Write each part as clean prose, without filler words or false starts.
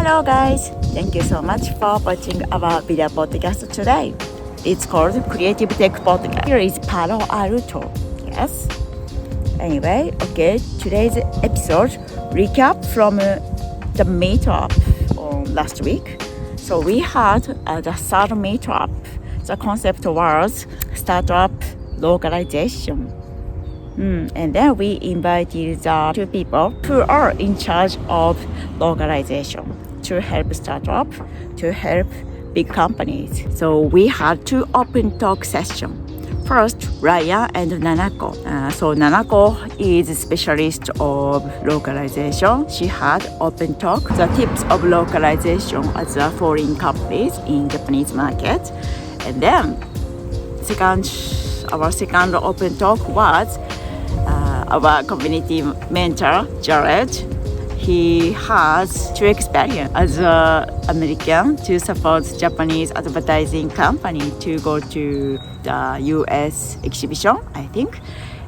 Hello guys! Thank you so much for watching our video podcast today. It's called Creative Tech Podcast. Here is Palo Alto. Yes. Anyway, okay, today's episode recap from the Meetup on last week. So we had the third Meetup. The concept was startup localization. And then we invited the two people who are in charge of localization to help startup, to help big companies. So we had two open talk sessions. First, Raya and Nanako. So Nanako is a specialist of localization. She had open talk, the tips of localization as a foreign companies in Japanese market. And then our second open talk was our community mentor, Jared. He has true experience as an American to support Japanese advertising company to go to the US exhibition, I think.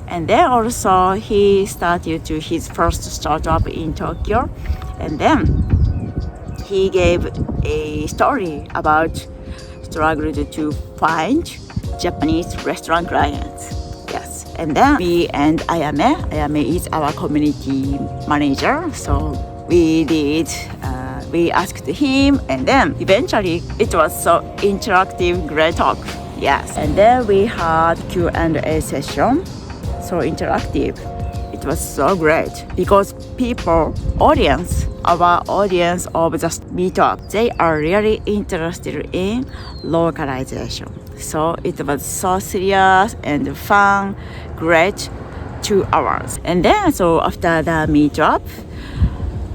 And then also he started to his first startup in Tokyo. And then he gave a story about struggled to find Japanese restaurant clients. Yes. And then me and Ayame is our community manager. So we asked him, and then eventually it was so interactive, great talk. Yes. And then we had Q&A session, so interactive. It was so great because our audience of the Meetup, they are really interested in localization. So it was so serious and fun, great 2 hours. And then so after the Meetup,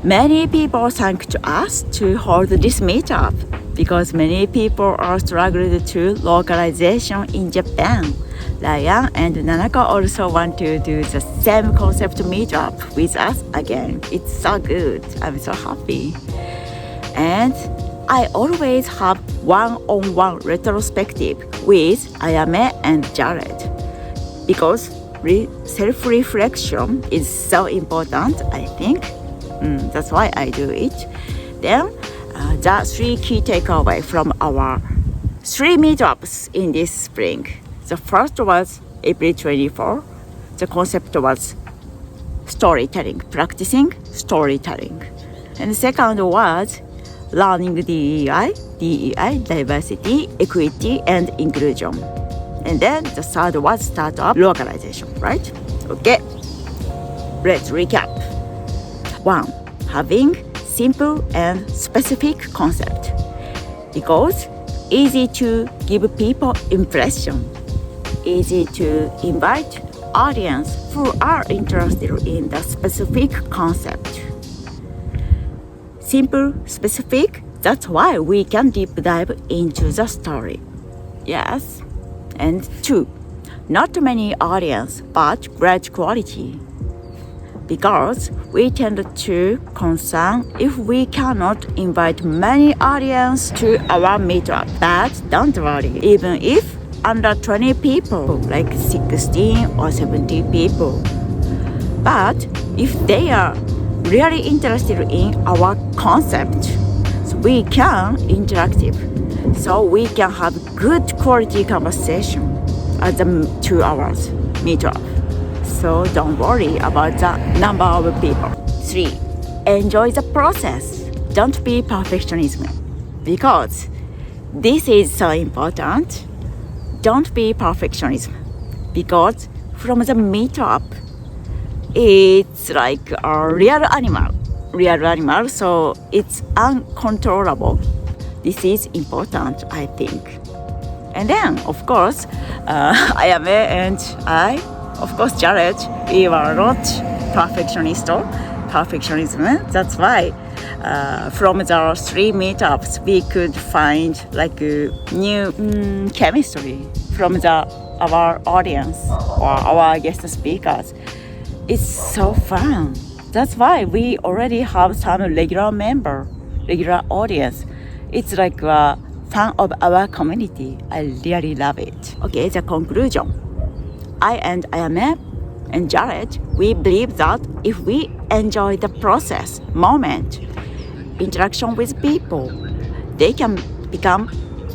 many people thanked to us to hold this Meetup because many people are struggling to localization in Japan. Ryan and Nanako also want to do the same concept Meetup with us again. It's so good. I'm so happy. And I always have one-on-one retrospective with Ayame and Jared because self-reflection is so important, I think. That's why I do it. Then the 3 key takeaways from our 3 meetups in this spring. The first was April 24. The concept was storytelling, practicing storytelling. And the second was learning DEI, diversity, equity, and inclusion. And then the third was startup localization, right? Okay, let's recap. 1. Having simple and specific concept. Because easy to give people impression. Easy to invite audience who are interested in the specific concept. Simple, specific, that's why we can deep dive into the story. Yes. And 2, not many audience, but great quality. Because we tend to concern if we cannot invite many audience to our meetup. But don't worry, even if under 20 people, like 16 or 17 people. But if they are really interested in our concept, so we can interactive. So we can have good quality conversation at the 2 hours meetup. So don't worry about the number of people. 3. Enjoy the process. Don't be perfectionism. Because this is so important. Don't be perfectionism. Because from the meetup, it's like a real animal, so it's uncontrollable. This is important, I think. And then, of course, Ayame and I, of course, Jared, we were not perfectionism. That's why from the 3 meetups, we could find like a new chemistry from our audience or our guest speakers. It's so fun. That's why we already have some regular audience. It's like a fan of our community. I really love it. Okay, the conclusion. I and Ayame and Jared, we believe that if we enjoy the process, moment, interaction with people, they can become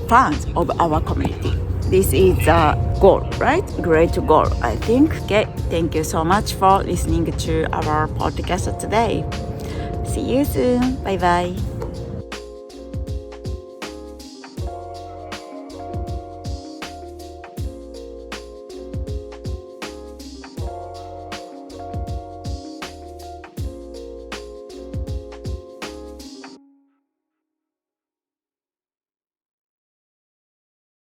fans of our community. This is a goal, right? Great goal, I think. Okay, thank you so much for listening to our podcast today. See you soon. Bye bye.